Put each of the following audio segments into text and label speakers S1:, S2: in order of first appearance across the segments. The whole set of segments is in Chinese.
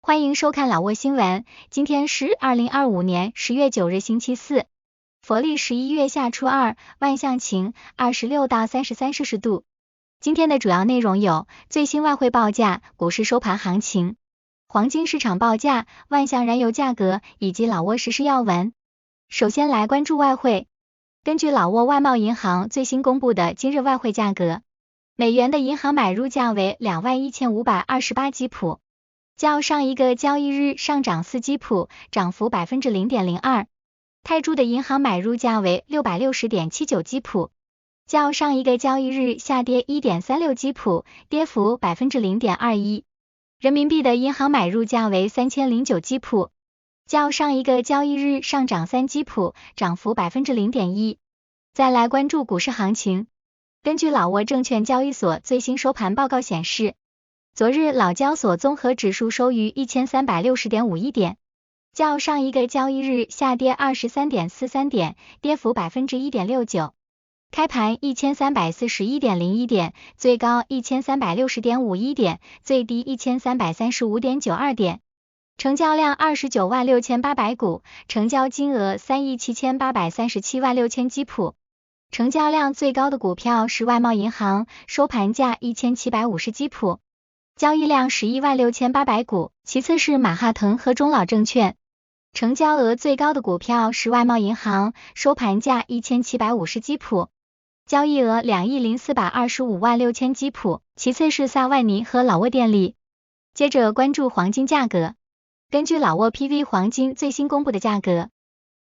S1: 欢迎收看老挝新闻，今天是2025年10月9日星期四，佛历11月夏初二，万象晴，26到33摄氏度。今天的主要内容有最新外汇报价、股市收盘行情、黄金市场报价、万象燃油价格以及老挝时事要闻。首先来关注外汇，根据老挝外贸银行最新公布的今日外汇价格，美元的银行买入价为21528基普。较上一个交易日上涨4基普，涨幅 0.02%。泰铢的银行买入价为 660.79 基普，较上一个交易日下跌 1.36 基普，跌幅 0.21%。人民币的银行买入价为 3009 基普，较上一个交易日上涨3基普，涨幅 0.1%。再来关注股市行情，根据老挝证券交易所最新收盘报告显示，昨日老交所综合指数收于 1360.51 点，较上一个交易日下跌 23.43 点，跌幅 1.69%。开盘 1341.01 点，最高 1360.51 点，最低 1335.92 点。成交量296800股，成交金额37837.6千基普。成交量最高的股票是外贸银行，收盘价1750基普。交易量116800股，其次是马哈腾和中老证券。成交额最高的股票是外贸银行，收盘价1750基普，交易额204256000基普，其次是萨万尼和老挝电力。接着关注黄金价格，根据老挝 PV 黄金最新公布的价格，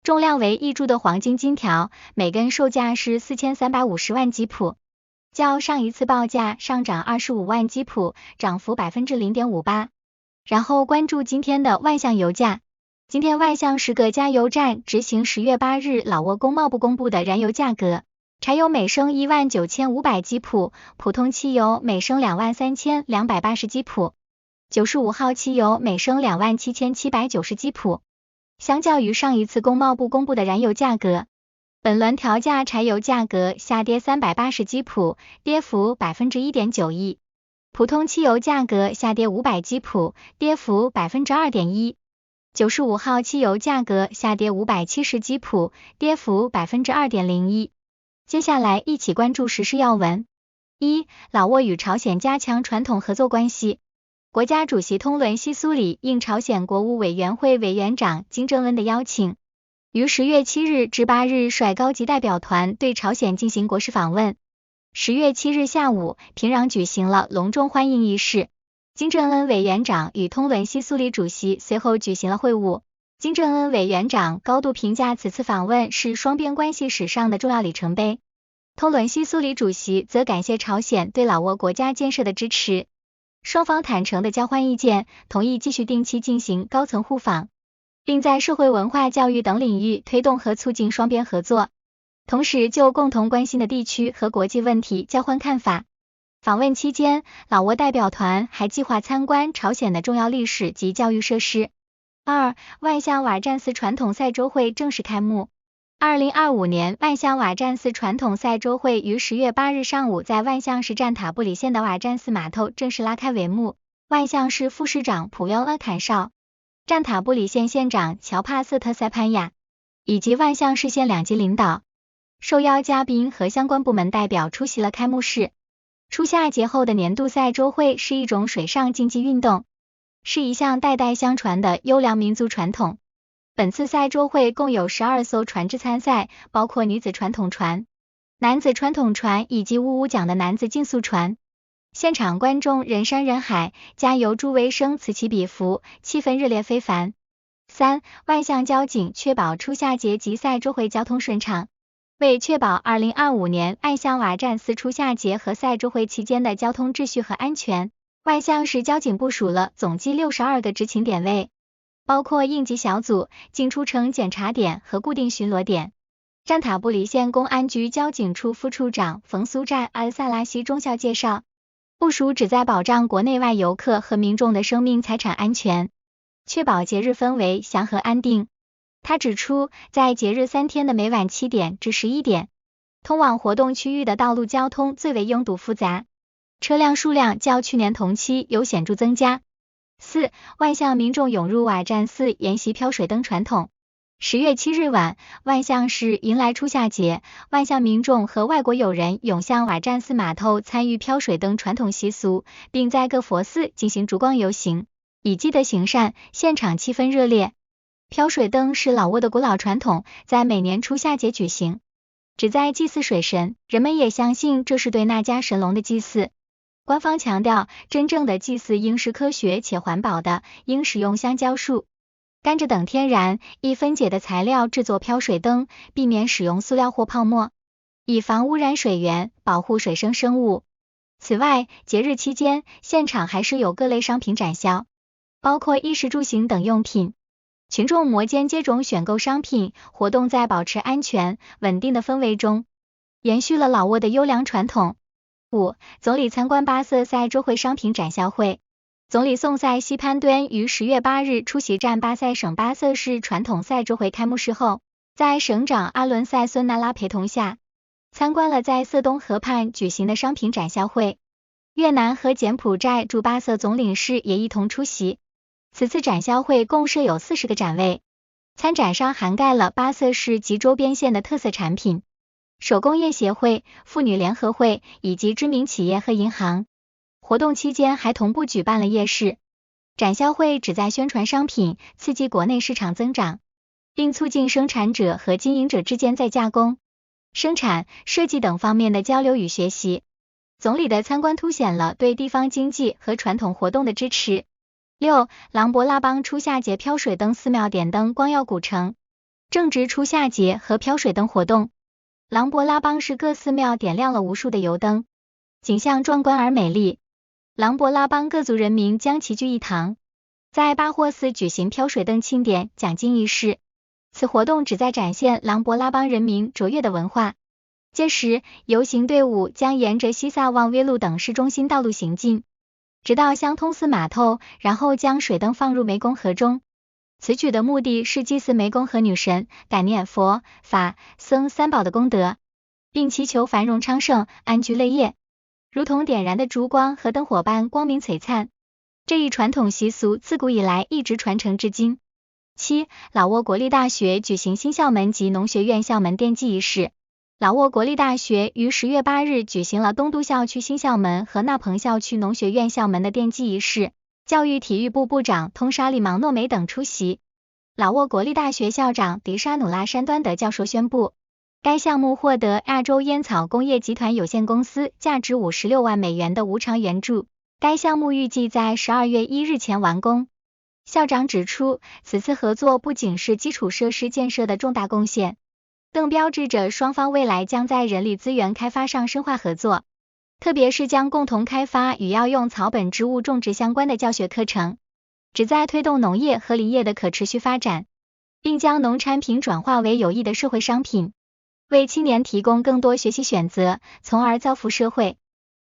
S1: 重量为1铢的黄金金条，每根售价是4350万基普。较上一次报价上涨25万基普，涨幅 0.58%。然后关注今天的万象油价，今天万象10个加油站执行10月8日老挝工贸部公布的燃油价格，柴油每升19500基普，普通汽油每升23280基普，95号汽油每升27790基普。相较于上一次工贸部公布的燃油价格，本轮调价柴油价格下跌380基普，跌幅 1.91%， 普通汽油价格下跌500基普，跌幅 2.1%， 95号汽油价格下跌570基普，跌幅 2.01%。 接下来一起关注时事要闻。一、老挝与朝鲜加强传统合作关系。国家主席通伦西苏里应朝鲜国务委员会委员长金正恩的邀请，于10月7日至8日率高级代表团对朝鲜进行国事访问。10月7日下午，平壤举行了隆重欢迎仪式，金正恩委员长与通伦西苏里主席随后举行了会晤。金正恩委员长高度评价此次访问是双边关系史上的重要里程碑，通伦西苏里主席则感谢朝鲜对老挝国家建设的支持，双方坦诚地交换意见，同意继续定期进行高层互访，并在社会文化教育等领域推动和促进双边合作，同时就共同关心的地区和国际问题交换看法。访问期间，老挝代表团还计划参观朝鲜的重要历史及教育设施。二、万象瓦战寺传统赛周会正式开幕。2025年万象瓦战寺传统赛周会于10月8日上午在万象市占塔布里县的瓦战寺码头正式拉开帷幕。万象市副市长普约阿坎绍、占塔布里县县长乔帕瑟特塞潘亚以及万象市县2级领导、受邀嘉宾和相关部门代表出席了开幕式。初夏节后的年度赛周会是一种水上竞技运动，是一项代代相传的优良民族传统。本次赛周会共有12艘船只参赛，包括女子传统船、男子传统船以及呜呜奖的男子竞速船。现场观众人山人海，加油助威声此起彼伏，气氛热烈非凡。三、万象交警确保初夏节及赛周会交通顺畅。为确保2025年万象瓦战寺初夏节和赛周会期间的交通秩序和安全，万象市交警部署了总计62个执勤点位，包括应急小组、进出城检查点和固定巡逻点。占塔布里县公安局交警处副处长冯苏占阿萨拉西中校介绍，部署旨在保障国内外游客和民众的生命财产安全，确保节日氛围祥和安定。他指出，在节日3天的每晚7点至11点，通往活动区域的道路交通最为拥堵复杂，车辆数量较去年同期有显著增加。4. 万象民众涌入瓦栈寺沿袭飘水灯传统。10月7日晚，万象市迎来初夏节，万象民众和外国友人涌向瓦栈寺码头参与飘水灯传统习俗，并在各佛寺进行烛光游行，以积德行善，现场气氛热烈。飘水灯是老挝的古老传统，在每年初夏节举行，旨在祭祀水神，人们也相信这是对那家神龙的祭祀。官方强调，真正的祭祀应是科学且环保的，应使用香蕉树、甘蔗等天然、易分解的材料制作飘水灯，避免使用塑料或泡沫，以防污染水源，保护水生生物。此外，节日期间，现场还是有各类商品展销，包括衣食住行等用品。群众摩肩接踵选购商品，活动在保持安全、稳定的氛围中，延续了老挝的优良传统。5. 总理参观巴色赛州会商品展销会。总理宋赛西潘敦于10月8日出席占巴塞省巴色市传统赛州会开幕式后，在省长阿伦塞孙那拉陪同下，参观了在色东河畔举行的商品展销会。越南和柬埔寨驻巴色总领事也一同出席。此次展销会共设有40个展位，参展商涵盖了巴色市及周边县的特色产品、手工业协会、妇女联合会以及知名企业和银行。活动期间还同步举办了夜市。展销会旨在宣传商品，刺激国内市场增长，并促进生产者和经营者之间在加工、生产、设计等方面的交流与学习。总理的参观凸显了对地方经济和传统活动的支持。6. 琅勃拉邦初夏节飘水灯，寺庙点灯光耀古城。正值初夏节和飘水灯活动，琅勃拉邦市各寺庙点亮了无数的油灯，景象壮观而美丽。琅勃拉邦各族人民将齐聚一堂，在巴霍寺举行飘水灯庆典奖金仪式。此活动旨在展现琅勃拉邦人民卓越的文化。届时，游行队伍将沿着西萨旺约路等市中心道路行进，直到相通寺码头，然后将水灯放入湄公河中。此举的目的是祭祀湄公河女神，感念佛、法、僧三宝的功德，并祈求繁荣昌盛、安居乐业。如同点燃的烛光和灯火般光明璀璨。这一传统习俗自古以来一直传承至今。7. 老挝国立大学举行新校门及农学院校门奠基仪式。老挝国立大学于10月8日举行了东都校区新校门和纳彭校区农学院校门的奠基仪式，教育体育部部长通沙利芒诺梅等出席。老挝国立大学校长迪沙努拉山端德教授宣布，该项目获得亚洲烟草工业集团有限公司价值56万美元的无偿援助，该项目预计在12月1日前完工。校长指出，此次合作不仅是基础设施建设的重大贡献，更标志着双方未来将在人力资源开发上深化合作，特别是将共同开发与药用草本植物种植相关的教学课程，旨在推动农业和林业的可持续发展，并将农产品转化为有益的社会商品，为青年提供更多学习选择，从而造福社会。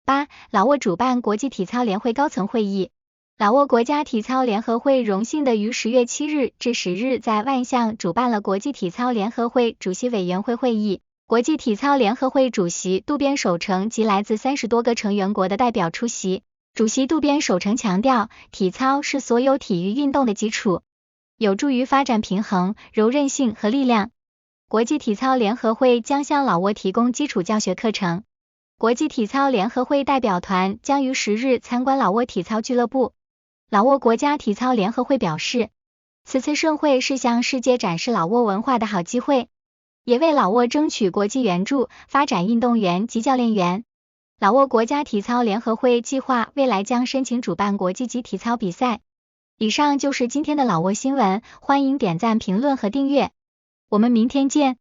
S1: 8. 老挝主办国际体操联会高层会议。老挝国家体操联合会荣幸的于10月7日至10日在万象主办了国际体操联合会主席委员会会议。国际体操联合会主席渡边守成及来自30多个成员国的代表出席。主席渡边守成强调，体操是所有体育运动的基础，有助于发展平衡、柔韧性和力量。国际体操联合会将向老挝提供基础教学课程。国际体操联合会代表团将于10日参观老挝体操俱乐部。老挝国家体操联合会表示，此次盛会是向世界展示老挝文化的好机会，也为老挝争取国际援助，发展运动员及教练员。老挝国家体操联合会计划未来将申请主办国际级体操比赛。以上就是今天的老挝新闻，欢迎点赞、评论和订阅，我们明天见。